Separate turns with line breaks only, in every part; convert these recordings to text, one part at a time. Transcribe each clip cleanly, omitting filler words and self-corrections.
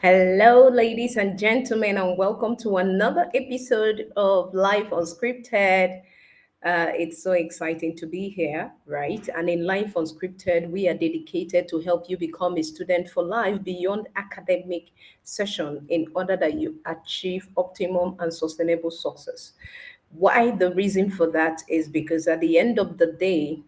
Hello, ladies and gentlemen, and welcome to another episode of Life Unscripted. It's so exciting to be here, right? And in Life Unscripted, we are dedicated to help you become a student for life beyond academic session in order that you achieve optimum and sustainable success. Why the reason for that is because at the end of the day,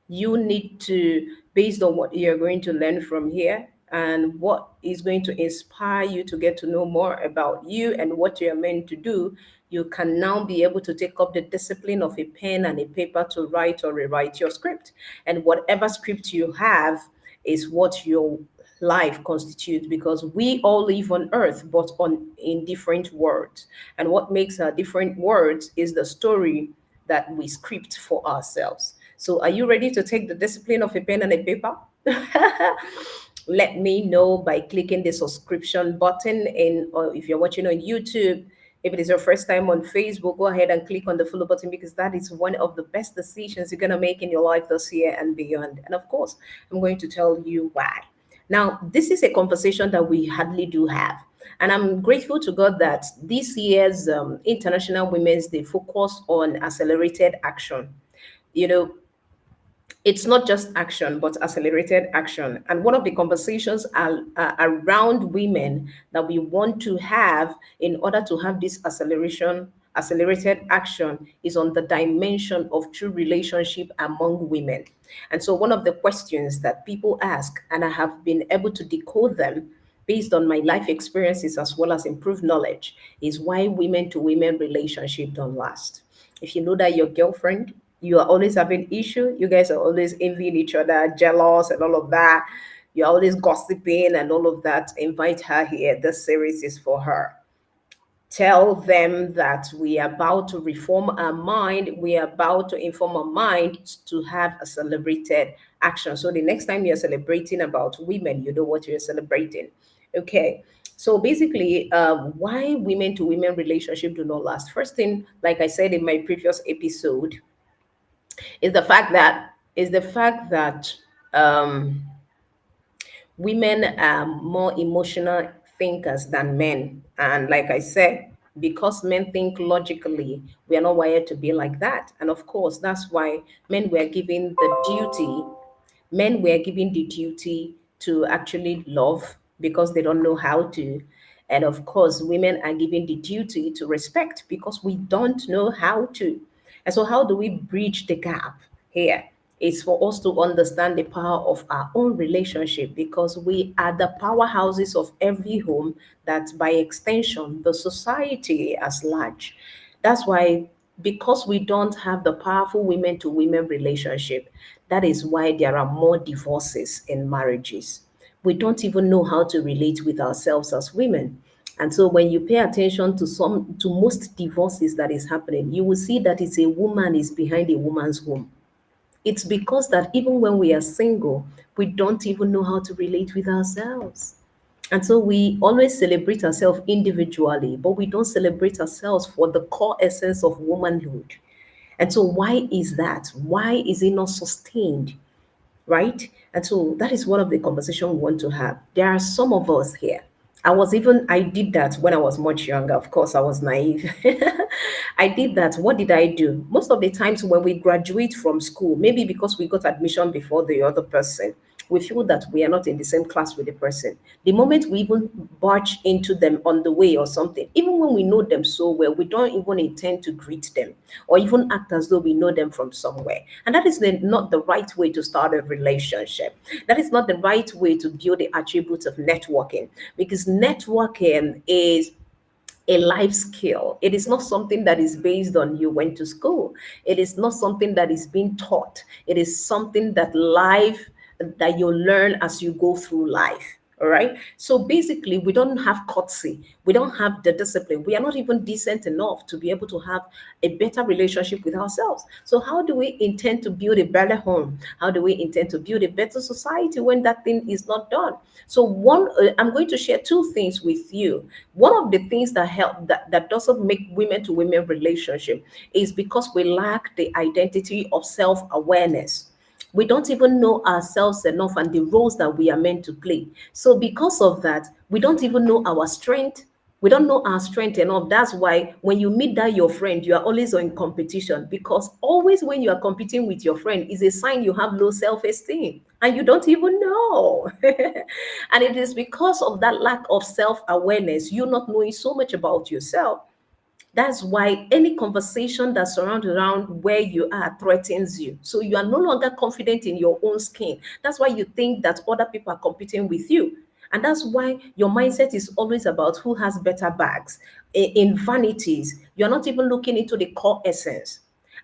you need to, based on what you're going to learn from here and what is going to inspire you to get to know more about you and what you're meant to do, you can now be able to take up the discipline of a pen and a paper to write or rewrite your script. And whatever script you have is what your life constitutes, because we all live on earth but on in different words, and what makes our different words is the story that we script for ourselves. So, are you ready to take the discipline of a pen and a paper? Let me know by clicking the subscription button. Or if you're watching on YouTube, if it is your first time on Facebook, go ahead and click on the follow button, because that is one of the best decisions you're going to make in your life this year and beyond. And of course, I'm going to tell you why. Now, this is a conversation that we hardly do have. And I'm grateful to God that this year's International Women's Day focused on accelerated action. You know, it's not just action, but accelerated action. And one of the conversations are around women that we want to have in order to have this accelerated action is on the dimension of true relationship among women. And so, one of the questions that people ask, and I have been able to decode them based on my life experiences as well as improved knowledge, is why women to women relationship don't last. If you know that your girlfriend, you are always having issue, you guys are always envying each other, jealous and all of that, you're always gossiping and all of that, invite her here. This series is for her. Tell them that we are about to reform our mind, we are about to inform our mind to have a celebrated action. So the next time you're celebrating about women, you know what you're celebrating. Okay. So basically, why women to women relationship do not last. First thing, like I said in my previous episode, is the fact that um, women are more emotional thinkers than men. And like I said, because men think logically, we are not wired to be like that. And of course, that's why men were given the duty, men were given the duty to actually love because they don't know how to. And of course, women are given the duty to respect because we don't know how to. And so, how do we bridge the gap here? Is for us to understand the power of our own relationship, because we are the powerhouses of every home, that by extension, the society as large. That's why, because we don't have the powerful women to women relationship, that is why there are more divorces in marriages. We don't even know how to relate with ourselves as women. And so when you pay attention to most divorces that is happening, you will see that it's a woman is behind a woman's home. It's because that even when we are single, we don't even know how to relate with ourselves. And so we always celebrate ourselves individually, but we don't celebrate ourselves for the core essence of womanhood. And so, why is that? Why is it not sustained? Right? And so, that is one of the conversation we want to have. There are some of us here. I did that when I was much younger. Of course, I was naive. I did that. What did I do? Most of the times when we graduate from school, maybe because we got admission before the other person, we feel that we are not in the same class with the person. The moment we even barge into them on the way or something, even when we know them so well, we don't even intend to greet them or even act as though we know them from somewhere. And that is not the right way to start a relationship. That is not the right way to build the attributes of networking, because networking is a life skill. It is not something that is based on you went to school. It is not something that is being taught. It is something that you learn as you go through life. All right. So basically, we don't have courtesy. We don't have the discipline. We are not even decent enough to be able to have a better relationship with ourselves. So how do we intend to build a better home? How do we intend to build a better society when that thing is not done? So I'm going to share two things with you. One of the things that help that doesn't make women to women relationship is because we lack the identity of self-awareness. We don't even know ourselves enough and the roles that we are meant to play. So because of that, we don't even know our strength. We don't know our strength enough. That's why when you meet that your friend, you are always in competition, because always when you are competing with your friend is a sign you have low self-esteem and you don't even know. And it is because of that lack of self-awareness, you not knowing so much about yourself. That's why any conversation that surrounds around where you are threatens you. So you are no longer confident in your own skin. That's why you think that other people are competing with you. And that's why your mindset is always about who has better bags. In vanities, you're not even looking into the core essence.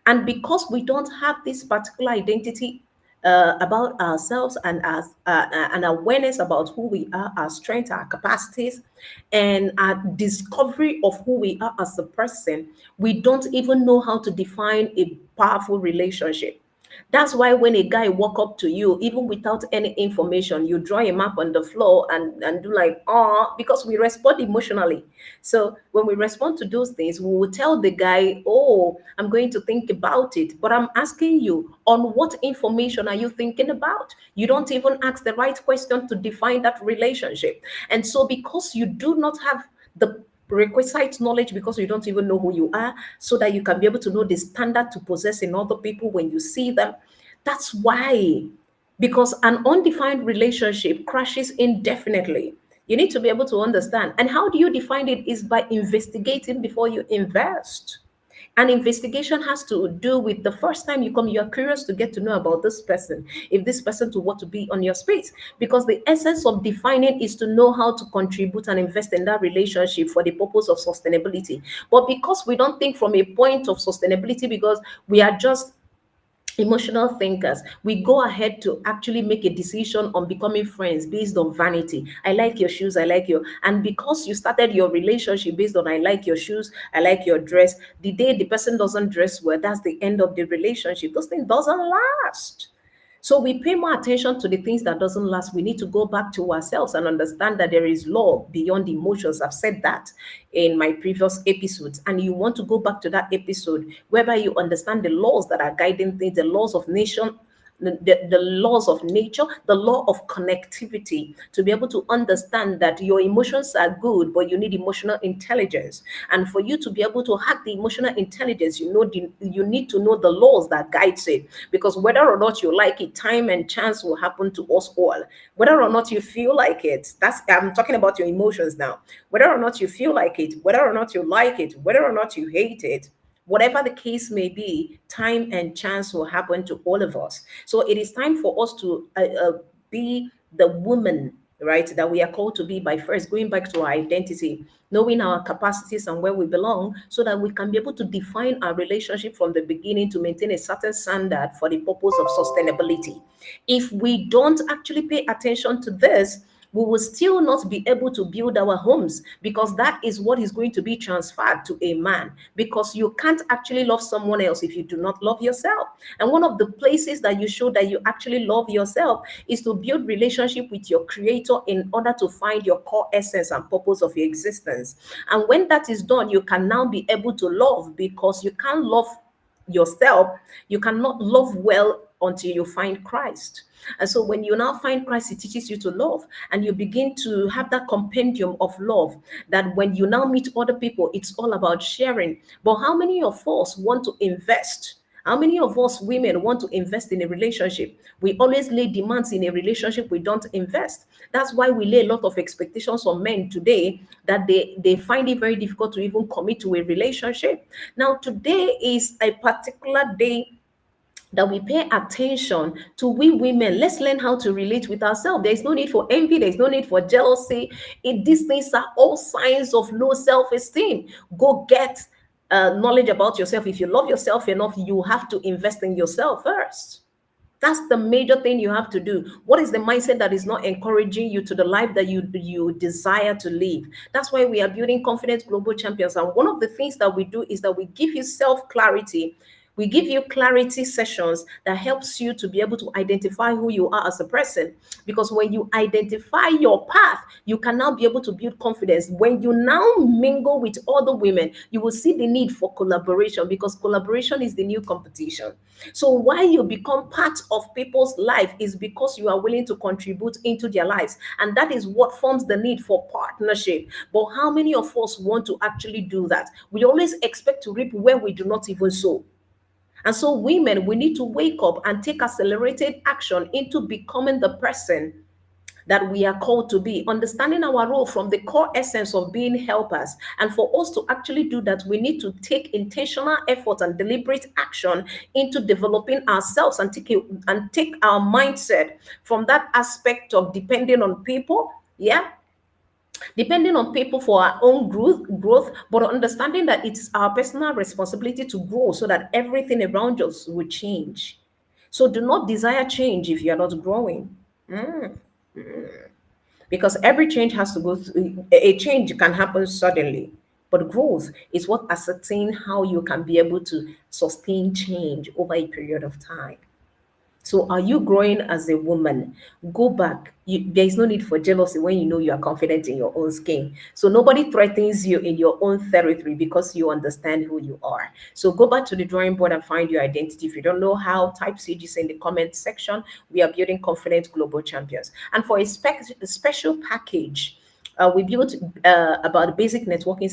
And because we don't have this particular identity about ourselves and as an awareness about who we are, our strengths, our capacities, and our discovery of who we are as a person, we don't even know how to define a powerful relationship. That's why when a guy walk up to you, even without any information, you draw him up on the floor and do like, oh, because we respond emotionally. So when we respond to those things, we will tell the guy, oh, I'm going to think about it. But I'm asking you, on what information are you thinking about? You don't even ask the right question to define that relationship. And so because you do not have the requisite knowledge, because you don't even know who you are, so that you can be able to know the standard to possess in other people when you see them. That's why, because an undefined relationship crashes indefinitely. You need to be able to understand. And how do you define it? Is by investigating before you invest. And investigation has to do with the first time you come, you're curious to get to know about this person, if this person to want to be on your space. Because the essence of defining is to know how to contribute and invest in that relationship for the purpose of sustainability. But because we don't think from a point of sustainability, because we are just emotional thinkers, we go ahead to actually make a decision on becoming friends based on vanity. I like your shoes, I like your, and because you started your relationship based on I like your shoes, I like your dress, the day the person doesn't dress well, that's the end of the relationship. Those things doesn't last. So we pay more attention to the things that doesn't last. We need to go back to ourselves and understand that there is law beyond emotions. I've said that in my previous episodes. And you want to go back to that episode whereby you understand the laws that are guiding things, the laws of nation, the laws of nature, the law of connectivity, to be able to understand that your emotions are good, but you need emotional intelligence. And for you to be able to hack the emotional intelligence, you need to know the laws that guides it. Because whether or not you like it, time and chance will happen to us all. Whether or not you feel like it, that's, I'm talking about your emotions now. Whether or not you feel like it, whether or not you like it, whether or not you hate it, whatever the case may be, time and chance will happen to all of us. So it is time for us to be the woman, right, that we are called to be, by first going back to our identity, knowing our capacities and where we belong, so that we can be able to define our relationship from the beginning to maintain a certain standard for the purpose of sustainability. If we don't actually pay attention to this, we will still not be able to build our homes, because that is what is going to be transferred to a man, because you can't actually love someone else if you do not love yourself. And one of the places that you show that you actually love yourself is to build relationship with your creator in order to find your core essence and purpose of your existence. And when that is done, you can now be able to love, because you can't love yourself, you cannot love well until you find Christ. And so when you now find Christ, it teaches you to love, and you begin to have that compendium of love, that when you now meet other people, it's all about sharing. But how many of us want to invest? How many of us women want to invest in a relationship? We always lay demands in a relationship, we don't invest. That's why we lay a lot of expectations on men today, that they find it very difficult to even commit to a relationship. Now, today is a particular day that we pay attention to. We women, let's learn how to relate with ourselves. There's no need for envy, there's no need for jealousy. These things are all signs of low self-esteem. Go get knowledge about yourself. If you love yourself enough, you have to invest in yourself first. That's the major thing you have to do. What is the mindset that is not encouraging you to the life that you desire to live? That's why we are building confident global champions. And one of the things that we do is that we give you self clarity. We give you clarity sessions that helps you to be able to identify who you are as a person. Because when you identify your path, you can now be able to build confidence. When you now mingle with other women, you will see the need for collaboration, because collaboration is the new competition. So why you become part of people's life is because you are willing to contribute into their lives. And that is what forms the need for partnership. But how many of us want to actually do that? We always expect to reap where we do not even sow. And so, women, we need to wake up and take accelerated action into becoming the person that we are called to be, understanding our role from the core essence of being helpers. And for us to actually do that, we need to take intentional effort and deliberate action into developing ourselves, and take our mindset from that aspect of depending on people. Yeah, depending on people for our own growth, but understanding that it's our personal responsibility to grow so that everything around us will change. So do not desire change if you're not growing. Because every change has to go through, a change can happen suddenly, but growth is what ascertain how you can be able to sustain change over a period of time. So, are you growing as a woman? Go back. There is no need for jealousy when you know you are confident in your own skin. So, nobody threatens you in your own territory because you understand who you are. So, go back to the drawing board and find your identity. If you don't know how, type CGC in the comment section. We are building confident global champions. And for a special package, we built about basic networking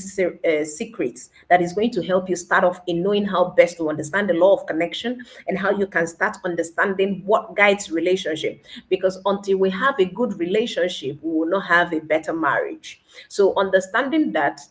secrets that is going to help you start off in knowing how best to understand the law of connection, and how you can start understanding what guides relationship. Because until we have a good relationship, we will not have a better marriage. So understanding that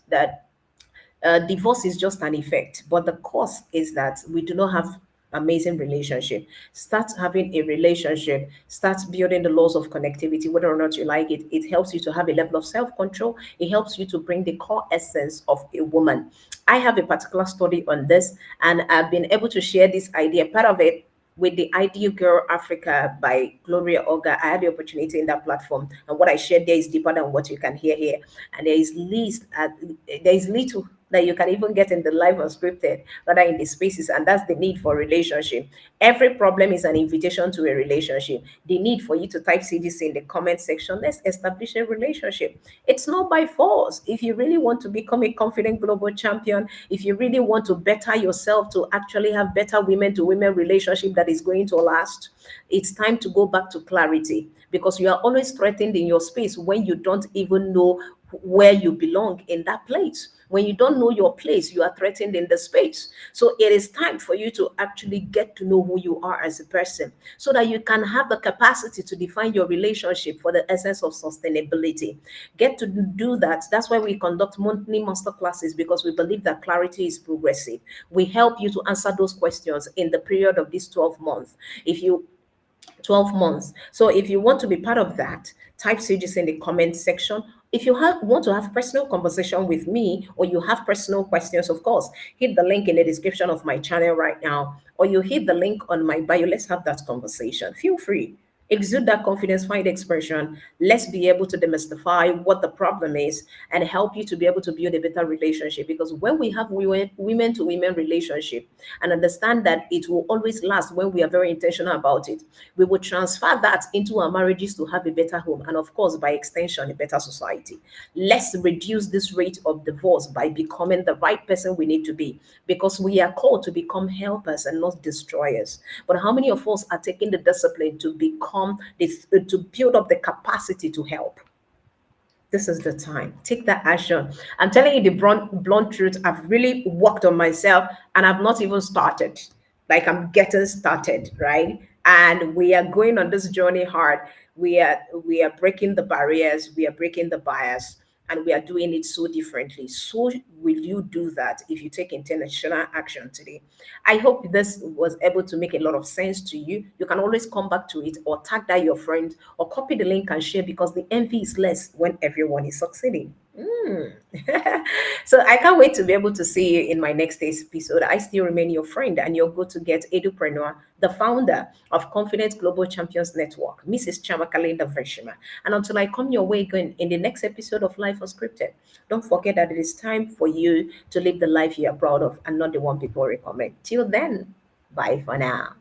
divorce is just an effect, but the cause is that we do not have amazing relationship. Start having a relationship, start building the laws of connectivity, whether or not you like it. It helps you to have a level of self-control. It helps you to bring the core essence of a woman. I have a particular study on this, and I've been able to share this idea, part of it, with the Ideal Girl Africa by Gloria Olga. I had the opportunity in that platform, and what I shared there is deeper than what you can hear here. And there is little that you can even get in the live unscripted, rather in the spaces, and that's the need for relationship. Every problem is an invitation to a relationship. The need for you to type CDC in the comment section. Let's establish a relationship. It's not by force. If you really want to become a confident global champion, if you really want to better yourself to actually have better women to women relationship that is going to last, it's time to go back to clarity, because you are always threatened in your space when you don't even know where you belong in that place. When you don't know your place, you are threatened in the space. So it is time for you to actually get to know who you are as a person, so that you can have the capacity to define your relationship for the essence of sustainability. Get to do that. That's why we conduct monthly master classes, because we believe that clarity is progressive. We help you to answer those questions in the period of this 12 months. If you 12 months. So if you want to be part of that, type CGC in the comment section. If you want to have personal conversation with me, or you have personal questions, of course, hit the link in the description of my channel right now, or you hit the link on my bio. Let's have that conversation. Feel free. Exude that confidence, find expression. Let's be able to demystify what the problem is and help you to be able to build a better relationship. Because when we have women to women relationship, and understand that it will always last when we are very intentional about it, we will transfer that into our marriages to have a better home, and of course, by extension, a better society. Let's reduce this rate of divorce by becoming the right person we need to be, because we are called to become helpers and not destroyers. But how many of us are taking the discipline to become this, to build up the capacity to help? This is the time. Take that action. I'm telling you the blunt truth. I've really worked on myself, and I've not even started. Like, I'm getting started, right? And we are going on this journey hard. We are breaking the barriers. We are breaking the bias, and we are doing it so differently. So will you do that if you take intentional action today? I hope this was able to make a lot of sense to you. You can always come back to it, or tag that your friend, or copy the link and share, because the envy is less when everyone is succeeding. So I can't wait to be able to see you in my next episode. I still remain your friend and your go-to-get edupreneur, the founder of Confident Global Champions Network, Mrs. 𝗟𝗏𝗧𝗏. And until I come your way again in the next episode of Life Unscripted, don't forget that it is time for you to live the life you are proud of, and not the one people recommend. Till then. Bye for now.